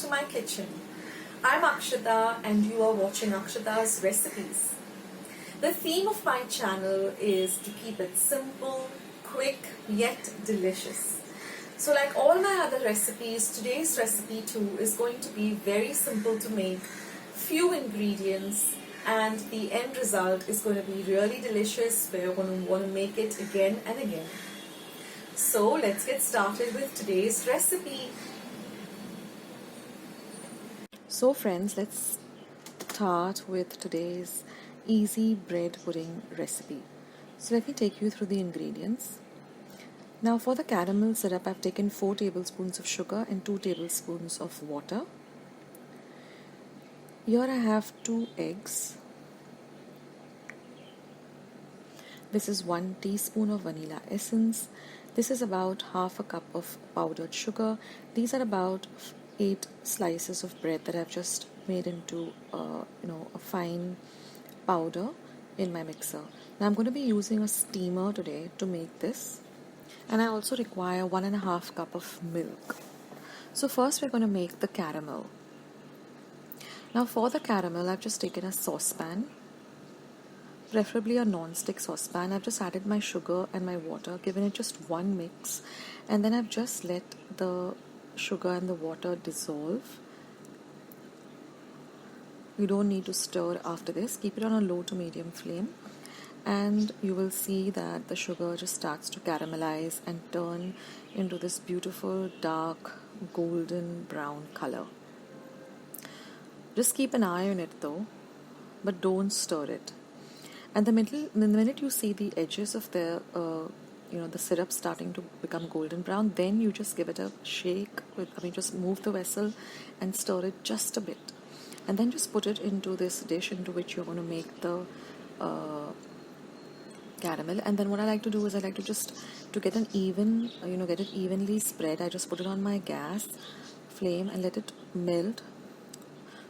to my kitchen. I'm Akshata and you are watching Akshata's Recipes. The theme of my channel is to keep it simple, quick, yet delicious. So like all my other recipes, today's recipe too is going to be very simple to make, few ingredients, and the end result is going to be really delicious where you're going to want to make it again and again. So let's get started with today's recipe. So friends, let's start with today's easy bread pudding recipe. So let me take you through the ingredients. Now for the caramel syrup, I've taken 4 tablespoons of sugar and 2 tablespoons of water. Here I have 2 eggs. This is 1 teaspoon of vanilla essence. This is about half a cup of powdered sugar. These are about 8 slices of bread that I've just made into a fine powder in my mixer. Now I'm going to be using a steamer today to make this, and I also require 1.5 cup of milk. So first we're going to make the caramel. Now for the caramel, I've just taken a saucepan, preferably a non-stick saucepan. I've just added my sugar and my water, given it just one mix, and then I've just let the sugar and the water dissolve. You don't need to stir after this. Keep it on a low to medium flame, and you will see that the sugar just starts to caramelize and turn into this beautiful dark golden brown color. Just keep an eye on it though, but don't stir it. And the minute you see the edges of the syrup starting to become golden brown, then you just give it a shake just move the vessel and stir it just a bit, and then just put it into this dish into which you're going to make the caramel. And then what I like to do is I like to just to get an even get it evenly spread, I just put it on my gas flame and let it melt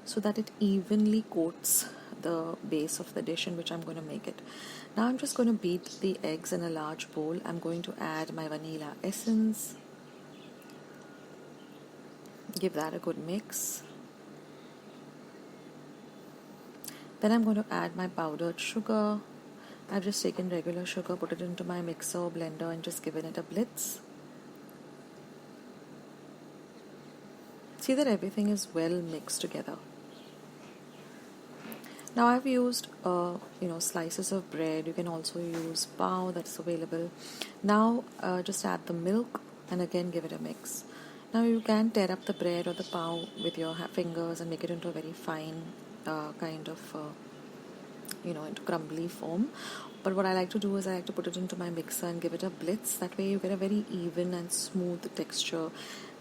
so that it evenly coats the base of the dish in which I'm going to make it. Now I'm just going to beat the eggs in a large bowl. I'm going to add my vanilla essence, give that a good mix. Then I'm going to add my powdered sugar. I've just taken regular sugar, put it into my mixer or blender and just given it a blitz. See that everything is well mixed together. Now I've used slices of bread. You can also use pav, that's available. Now just add the milk and again give it a mix. Now you can tear up the bread or the pav with your fingers and make it into a very fine into crumbly form. But what I like to do is I like to put it into my mixer and give it a blitz. That way you get a very even and smooth texture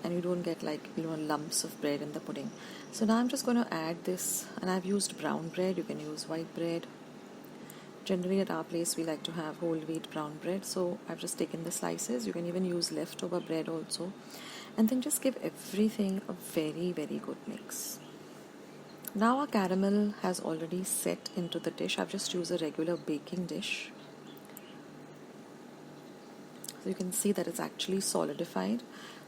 and you don't get lumps of bread in the pudding. So now I'm just going to add this, and I've used brown bread. You can use white bread. Generally at our place we like to have whole wheat brown bread, so I've just taken the slices. You can even use leftover bread also, and then just give everything a very, very good mix. Now our caramel has already set into the dish. I've just used a regular baking dish. So you can see that it's actually solidified.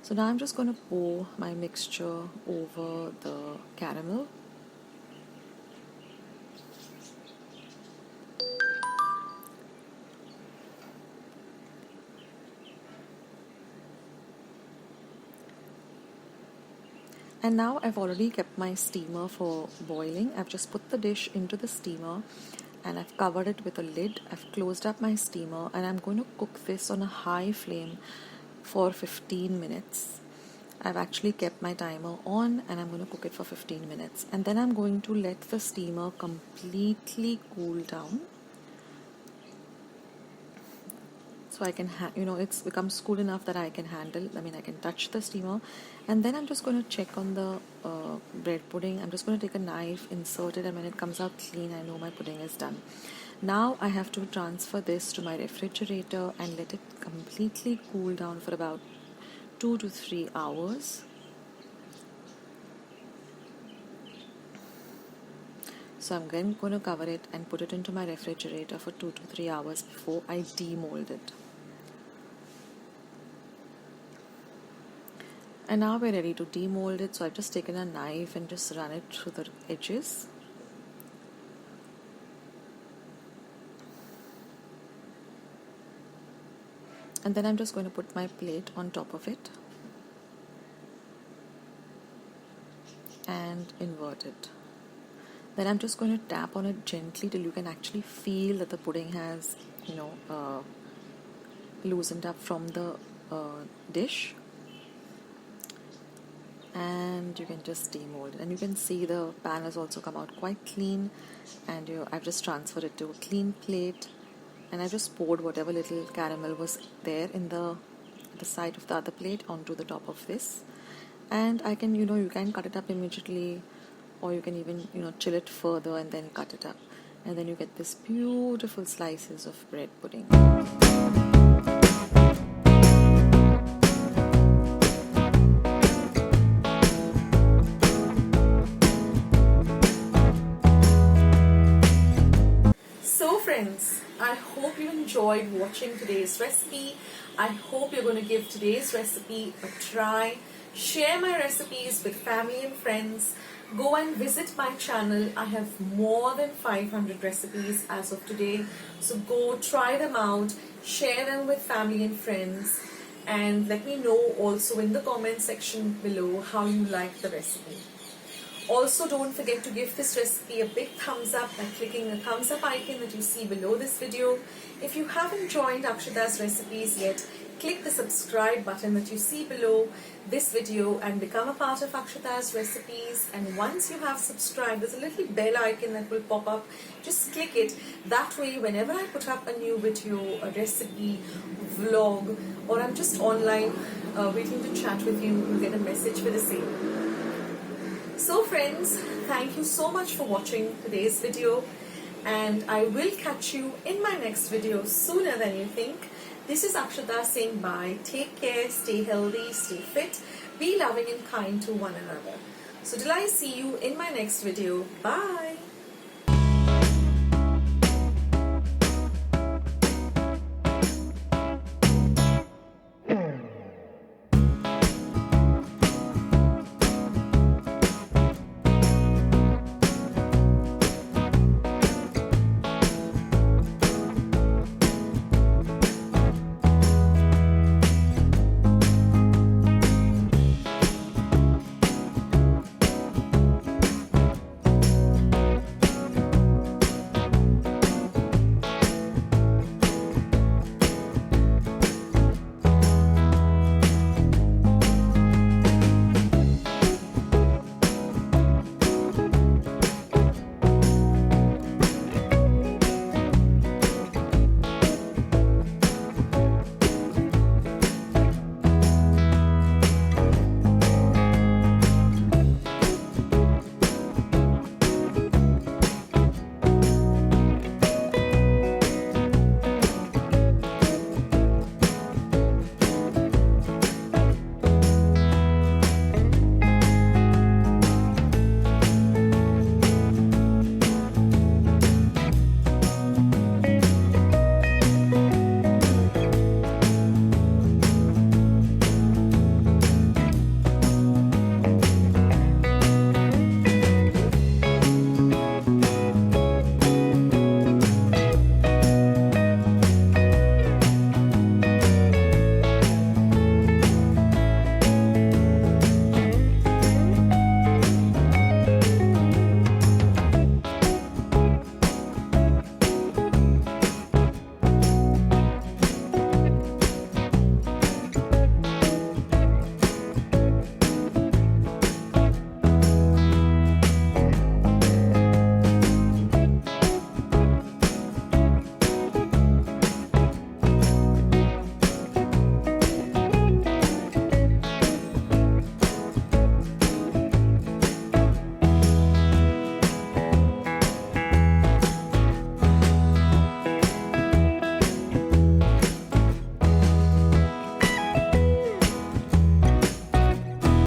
So now I'm just going to pour my mixture over the caramel. And now I've already kept my steamer for boiling. I've just put the dish into the steamer and I've covered it with a lid. I've closed up my steamer and I'm going to cook this on a high flame for 15 minutes. I've actually kept my timer on and I'm going to cook it for 15 minutes. And then I'm going to let the steamer completely cool down. So I can, it's becomes cool enough that I can handle, I can touch the steamer. And then I'm just going to check on the bread pudding. I'm just going to take a knife, insert it, and when it comes out clean, I know my pudding is done. Now I have to transfer this to my refrigerator and let it completely cool down for about 2 to 3 hours. So I'm again going to cover it and put it into my refrigerator for 2 to 3 hours before I demold it. And now we're ready to demold it. So I've just taken a knife and just run it through the edges. And then I'm just going to put my plate on top of it and invert it. Then I'm just going to tap on it gently till you can actually feel that the pudding has, loosened up from the dish. And you can just demold it, and you can see the pan has also come out quite clean, and I've just transferred it to a clean plate, and I've just poured whatever little caramel was there in the side of the other plate onto the top of this. And I can, you can cut it up immediately, or you can even, chill it further and then cut it up, and then you get this beautiful slices of bread pudding. So friends, I hope you enjoyed watching today's recipe. I hope you're going to give today's recipe a try. Share my recipes with family and friends. Go and visit my channel. I have more than 500 recipes as of today. So go try them out, share them with family and friends, and let me know also in the comment section below how you like the recipe. Also, don't forget to give this recipe a big thumbs up by clicking the thumbs up icon that you see below this video. If you haven't joined Akshata's recipes yet, click the subscribe button that you see below this video and become a part of Akshata's recipes. And once you have subscribed, there's a little bell icon that will pop up. Just click it. That way, whenever I put up a new video, a recipe, vlog, or I'm just online waiting to chat with you, you'll get a message for the same. So friends, thank you so much for watching today's video, and I will catch you in my next video sooner than you think. This is Akshata saying bye. Take care, stay healthy, stay fit, be loving and kind to one another. So till I see you in my next video, bye.